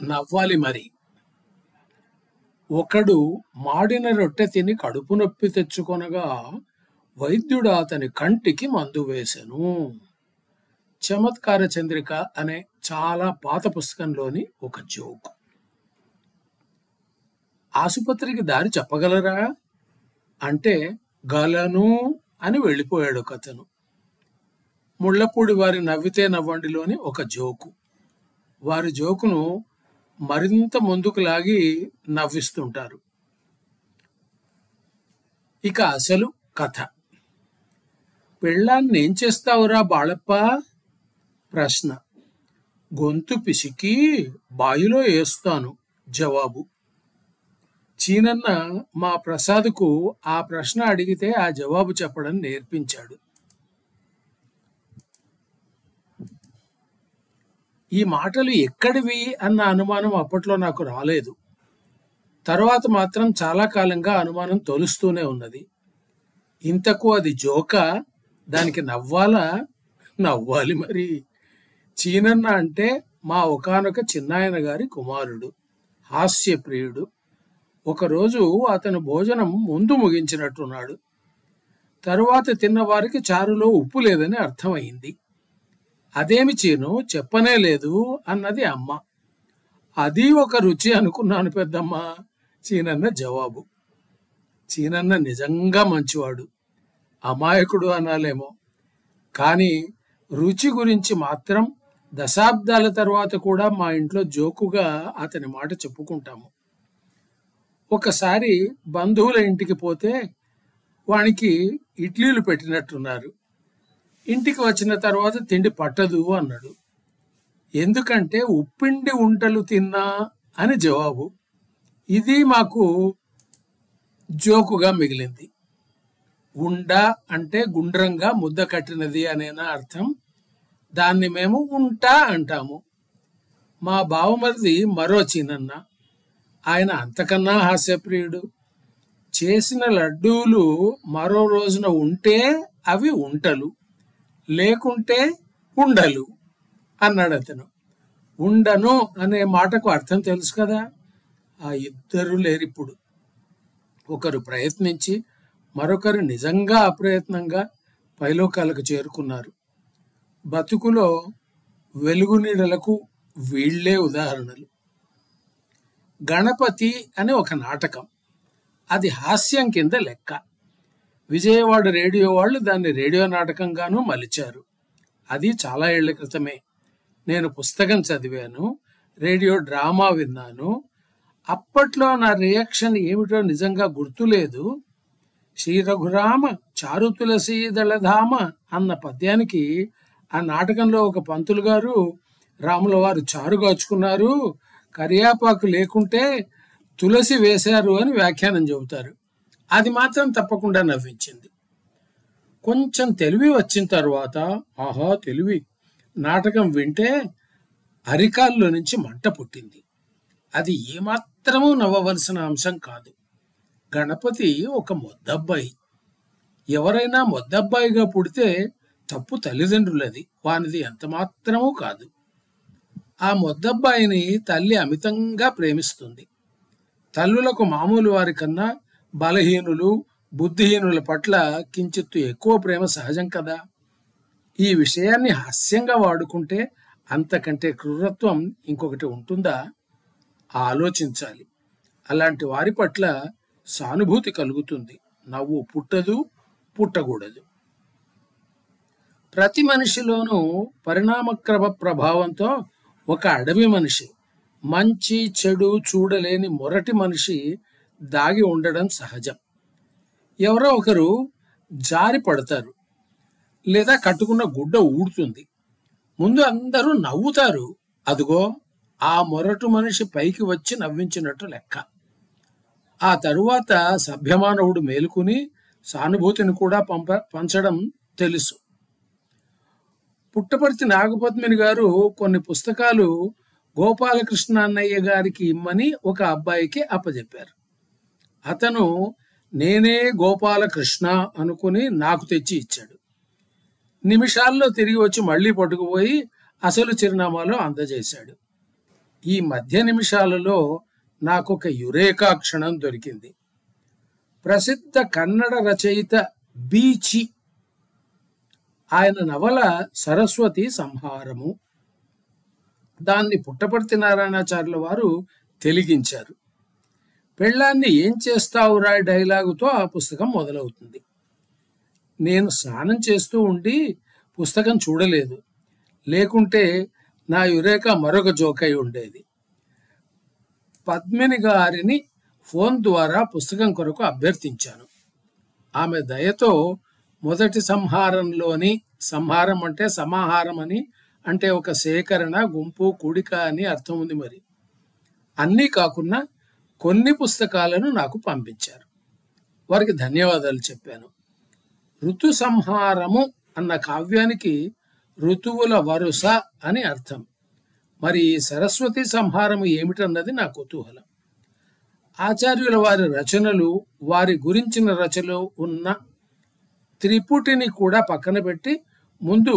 నవ్వాలి మరి. ఒకడు మాడిన రొట్టె తిని కడుపు నొప్పి తెచ్చుకొనగా వైద్యుడు అతని కంటికి మందు వేసెను. చమత్కార చంద్రిక అనే చాలా పాత పుస్తకంలోని ఒక జోక్. ఆసుపత్రికి దారి చెప్పగలరా అంటే గలను అని వెళ్ళిపోయాడు కథను. ముళ్ళపూడి వారి నవ్వితే నవ్వండిలోని ఒక జోకు. వారి జోకును మరింత ముందుకు లాగి నవ్విస్తుంటారు. ఇక అసలు కథ. పెళ్ళాన్ని ఏం చేస్తావురా బాళప్ప? ప్రశ్న. గొంతు పిసికి బాయిలో వేస్తాను జవాబు. చీనన్న మా ప్రసాద్కు ఆ ప్రశ్న అడిగితే ఆ జవాబు చెప్పడం నేర్పించాడు. ఈ మాటలు ఎక్కడివి అన్న అనుమానం అప్పట్లో నాకు రాలేదు. తర్వాత మాత్రం చాలా కాలంగా అనుమానం తొలుస్తూనే ఉన్నది. ఇంతకు అది జోకా? దానికి నవ్వాలా? నవ్వాలి మరి. చీనన్న అంటే మా ఒకానొక చిన్నాయన గారి కుమారుడు, హాస్యప్రియుడు. ఒకరోజు అతను భోజనం ముందు ముగించినట్టున్నాడు. తరువాత తిన్నవారికి చారులో ఉప్పు లేదని అర్థమైంది. అదేమి చీను, చెప్పనే లేదు అన్నది అమ్మ. అది ఒక రుచి అనుకున్నాను పెద్దమ్మ, చీనన్న జవాబు. చీనన్న నిజంగా మంచివాడు, అమాయకుడు అనాలేమో. కానీ రుచి గురించి మాత్రం దశాబ్దాల తర్వాత కూడా మా ఇంట్లో జోకుగా అతని మాట చెప్పుకుంటాము. ఒకసారి బంధువుల ఇంటికి పోతే వానికి ఇడ్లీలు పెట్టినట్టున్నారు. ఇంటికి వచ్చిన తర్వాత తిండి పట్టదు అన్నాడు. ఎందుకంటే ఉప్పిండి ఉంటలు తిన్నా అని జవాబు. ఇది మాకు జోకుగా మిగిలింది. ఉండ అంటే గుండ్రంగా ముద్ద కట్టినది అనేనా అర్థం. దాన్ని మేము ఉంటా అంటాము. మా బావమరిది మరో చీనన్న, ఆయన అంతకన్నా హాస్యప్రియుడు. చేసిన లడ్డూలు మరో రోజున ఉంటే అవి ఉంటలు, లేకుంటే ఉండలు అన్నాడు అతను. ఉండను అనే మాటకు అర్థం తెలుసు కదా. ఆ ఇద్దరు లేరిప్పుడు. ఒకరు ప్రయత్నించి మరొకరు నిజంగా అప్రయత్నంగా పైలోకాలకు చేరుకున్నారు. బతుకులో వెలుగునీడలకు వీళ్లే ఉదాహరణలు. గణపతి అని ఒక నాటకం. అది హాస్యం కింద లెక్క. విజయవాడ రేడియో వాళ్ళు దాన్ని రేడియో నాటకంగానూ మలిచారు. అది చాలా ఏళ్ల క్రితమే. నేను పుస్తకం చదివాను, రేడియో డ్రామా విన్నాను. అప్పట్లో నా రియాక్షన్ ఏమిటో నిజంగా గుర్తులేదు. శ్రీ రఘురామ చారు తులసీదళధామ అన్న పద్యానికి ఆ నాటకంలో ఒక పంతులు గారు, రాముల వారు చారు కాచుకున్నారు, కరియాపాకు లేకుంటే తులసి వేశారు అని వ్యాఖ్యానం చెబుతారు. అది మాత్రం తప్పకుండా నవ్వించింది. కొంచెం తెలివి వచ్చిన తర్వాత, ఆహా తెలివి, నాటకం వింటే అరికాల్లో నుంచి మంట పుట్టింది. అది ఏమాత్రమూ నవ్వవలసిన అంశం కాదు. గణపతి ఒక మొద్దబ్బాయి. ఎవరైనా మొద్దబ్బాయిగా పుడితే తప్పు తల్లిదండ్రులది, వానిది ఎంత మాత్రమూ కాదు. ఆ మొద్దబ్బాయిని తల్లి అమితంగా ప్రేమిస్తుంది. తల్లులకు మామూలు వారి కన్నా బలహీనులు, బుద్ధిహీనుల పట్ల కించిత్తు ఎక్కువ ప్రేమ సహజం కదా. ఈ విషయాన్ని హాస్యంగా వాడుకుంటే అంతకంటే క్రూరత్వం ఇంకొకటి ఉంటుందా? ఆలోచించాలి. అలాంటి వారి పట్ల సానుభూతి కలుగుతుంది. నవ్వు పుట్టదు, పుట్టకూడదు. ప్రతి మనిషిలోనూ పరిణామక్రమ ప్రభావంతో ఒక అడవి మనిషి, మంచి చెడు చూడలేని మొరటి మనిషి దాగి ఉండడం సహజం. ఎవరో ఒకరు జారి పడతారు, లేదా కట్టుకున్న గుడ్డ ఊడుతుంది. ముందు అందరూ నవ్వుతారు. అదుగో ఆ మొరటు మనిషి పైకి వచ్చి నవ్వించినట్టు లెక్క. ఆ తరువాత సభ్యమానవుడు మేలుకుని సానుభూతిని కూడా పంచడం తెలుసు. పుట్టపర్తి నాగపద్మిని గారు కొన్ని పుస్తకాలు గోపాలకృష్ణ అన్నయ్య గారికి ఇమ్మని ఒక అబ్బాయికి అప్పచెప్పారు. అతను నేనే గోపాలకృష్ణ అనుకుని నాకు తెచ్చి ఇచ్చాడు. నిమిషాల్లో తిరిగి వచ్చి మళ్లీ పట్టుకుపోయి అసలు చిరునామాలో అందజేశాడు. ఈ మధ్య నిమిషాలలో నాకొక యురేకా క్షణం దొరికింది. ప్రసిద్ధ కన్నడ రచయిత బీచి ఆయన నవల సరస్వతి సంహారము. దాన్ని పుట్టపర్తి నారాయణాచార్యుల వారు తెలిగించారు. పెళ్ళాన్ని ఏం చేస్తావురా డైలాగుతో ఆ పుస్తకం మొదలవుతుంది. నేను స్నానం చేస్తూ ఉండి పుస్తకం చూడలేదు, లేకుంటే నా యురేకా మరొక జోకై ఉండేది. పద్మిని గారిని ఫోన్ ద్వారా పుస్తకం కొరకు అభ్యర్థించాను. ఆమె దయతో మొదటి సంహారంలోని, సంహారం అంటే సమాహారం అని, అంటే ఒక సేకరణ, గుంపు, కూడిక అని అర్థం ఉంది. మరి అన్నీ కాకుండా కొన్ని పుస్తకాలను నాకు పంపించారు. వారికి ధన్యవాదాలు చెప్పాను. ఋతు సంహారము అన్న కావ్యానికి ఋతువుల వరుస అని అర్థం. మరి సరస్వతి సంహారము ఏమిటన్నది నా కుతూహలం. ఆచార్యుల వారి రచనలు, వారి గురించిన రచనలు ఉన్న త్రిపుటిని కూడా పక్కన పెట్టి ముందు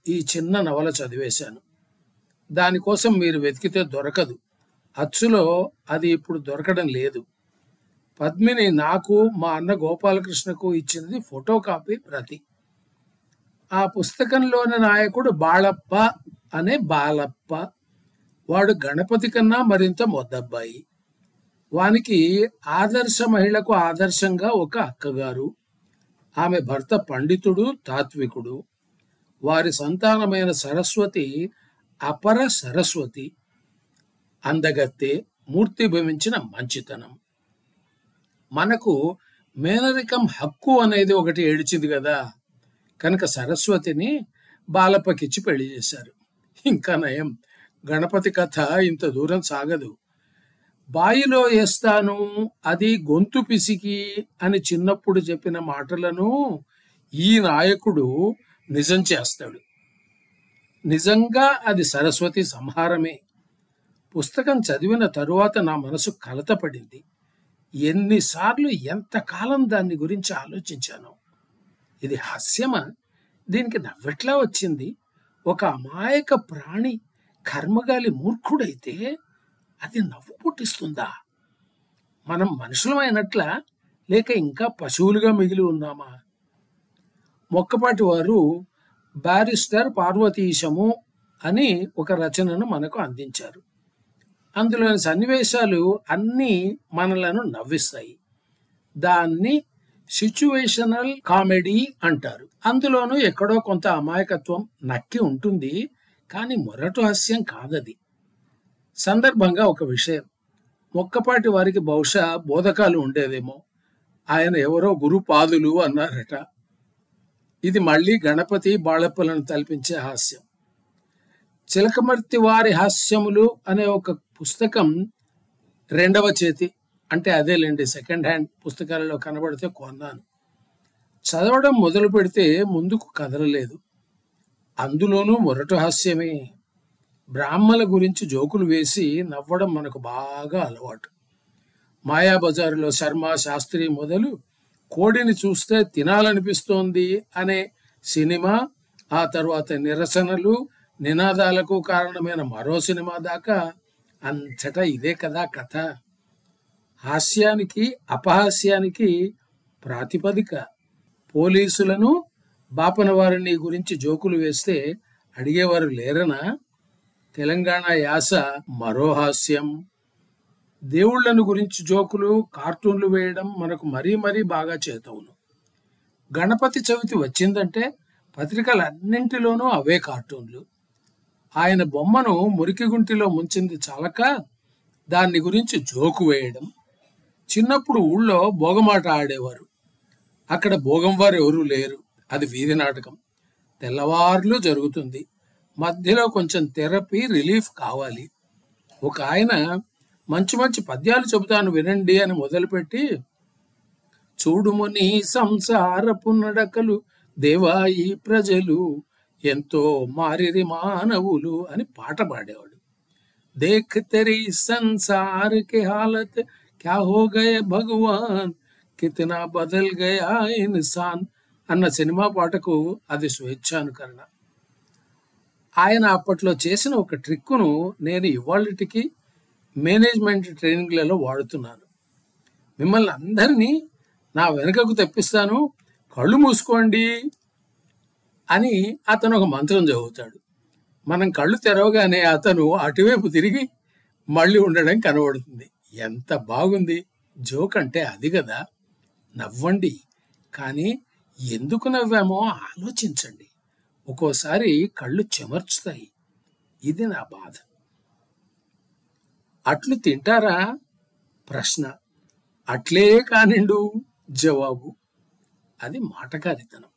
ఈ చిన్న నవల చదివేశాను. దానికోసం మీరు వెతికితే దొరకదు. అచ్చులో అది ఇప్పుడు దొరకడం లేదు. పద్మిని నాకు, మా అన్న గోపాలకృష్ణకు ఇచ్చినది ఫోటో కాపీ ప్రతి. ఆ పుస్తకంలోని నాయకుడు బాళప్ప అనే బాలప్ప. వాడు గణపతి కన్నా మరింత మొద్దబ్బాయి. వానికి ఆదర్శ మహిళకు ఆదర్శంగా ఒక అక్కగారు. ఆమె భర్త పండితుడు, తాత్వికుడు. వారి సంతానమైన సరస్వతి అపర సరస్వతి, అందగత్తె, మూర్తి భవించిన మంచితనం. మనకు మేనరికం హక్కు అనేది ఒకటి ఏడిచింది కదా, కనుక సరస్వతిని బాలప్పకిచ్చి పెళ్లి చేశారు. ఇంకా నయం, గణపతి కథ ఇంత దూరం సాగదు. బాయిలో వేస్తాను, అది గొంతు పిసికి అని చిన్నప్పుడు చెప్పిన మాటలను ఈ నాయకుడు నిజం చేస్తాడు. నిజంగా అది సరస్వతి సంహారమే. పుస్తకం చదివిన తరువాత నా మనసు కలతపడింది. ఎన్నిసార్లు, ఎంతకాలం దాన్ని గురించి ఆలోచించాను. ఇది హాస్యమా? దీనికి నవ్వెట్లా వచ్చింది? ఒక అమాయక ప్రాణి కర్మగాలి మూర్ఖుడైతే అది నవ్వు పుట్టిస్తుందా? మనం మనుషులమైనట్లా, లేక ఇంకా పశువులుగా మిగిలి ఉన్నామా? మొక్కపాటి వారు బారిస్టర్ పార్వతీశము అని ఒక రచనను మనకు అందించారు. అందులోని సన్నివేశాలు అన్నీ మనలను నవ్విస్తాయి. దాన్ని సిచ్యువేషనల్ కామెడీ అంటారు. అందులోనూ ఎక్కడో కొంత అమాయకత్వం నక్కి ఉంటుంది, కానీ మొరటు హాస్యం కాదది. సందర్భంగా ఒక విషయం, మొక్కపాటి వారికి బహుశా బోధకాలు ఉండేదేమో. ఆయన ఎవరో గురుపాదులు అన్నారట. ఇది మళ్ళీ గణపతి, బాళప్పలను తలపించే హాస్యం. చిలకమర్తి వారి హాస్యములు అనే ఒక పుస్తకం రెండవ చేతి, అంటే అదేలేండి సెకండ్ హ్యాండ్ పుస్తకాలలో కనబడితే కొన్నాను. చదవడం మొదలు పెడితే ముందుకు కదలలేదు. అందులోనూ మొరటు హాస్యమే. బ్రాహ్మల గురించి జోకులు వేసి నవ్వడం మనకు బాగా అలవాటు. మాయాబజారులో శర్మ, శాస్త్రి మొదలు కోడిని చూస్తే తినాలనిపిస్తోంది అనే సినిమా, ఆ తర్వాత నిరసనలు, నినాదాలకు కారణమైన మరో సినిమా దాకా అంతటా ఇదే కదా కథ. హాస్యానికి, అపహాస్యానికి ప్రాతిపదిక. పోలీసులను, బాపన వారిని గురించి జోకులు వేస్తే అడిగేవారు లేరనా? తెలంగాణ యాస మరో హాస్యం. దేవుళ్లను గురించి జోకులు, కార్టూన్లు వేయడం మనకు మరీ మరీ బాగా చేతవును. గణపతి చవితి వచ్చిందంటే పత్రికలన్నింటిలోనూ అవే కార్టూన్లు. ఆయన బొమ్మను మురికి గుంటిలో ముంచింది చాలక దాన్ని గురించి జోకు వేయడం. చిన్నప్పుడు ఊళ్ళో భోగమాట ఆడేవారు. అక్కడ భోగం వారు ఎవరూ లేరు, అది వీధి నాటకం. తెల్లవార్లు జరుగుతుంది. మధ్యలో కొంచెం థెరపీ, రిలీఫ్ కావాలి. ఒక ఆయన మంచి మంచి పద్యాలు చెబుతాను వినండి అని మొదలుపెట్టి, చూడుముని సంసారపు నడకలు దేవాయి ప్రజలు, ఎంతో మారిరి మానవులు అని పాట పాడేవాడు. దేఖ్ తెరీ సంసార్ కే హాలత్ క్యా హో గయే భగవాన్, కితనా బదల్ గయా ఇన్సాన్ అన్న సినిమా పాటకు అది స్వేచ్ఛానుకరణ. ఆయన అప్పట్లో చేసిన ఒక ట్రిక్కును నేను ఇవాళటికి మేనేజ్మెంట్ ట్రైనింగ్లలో వాడుతున్నాను. మిమ్మల్ని అందరినీ నా వెనుకకు తెప్పిస్తాను, కళ్ళు మూసుకోండి అని అతను ఒక మంత్రం చదువుతాడు. మనం కళ్ళు తెరవగానే అతను అటువైపు తిరిగి మళ్ళీ ఉండడం కనబడుతుంది. ఎంత బాగుంది! జోక్ అంటే అది కదా. నవ్వండి, కానీ ఎందుకు నవ్వామో ఆలోచించండి. ఒక్కోసారి కళ్ళు చెమర్చుతాయి. ఇది నా బాధ. అట్లు తింటారా? ప్రశ్న. అట్లే కానిండు జవాబు. అది మాటకారితనం.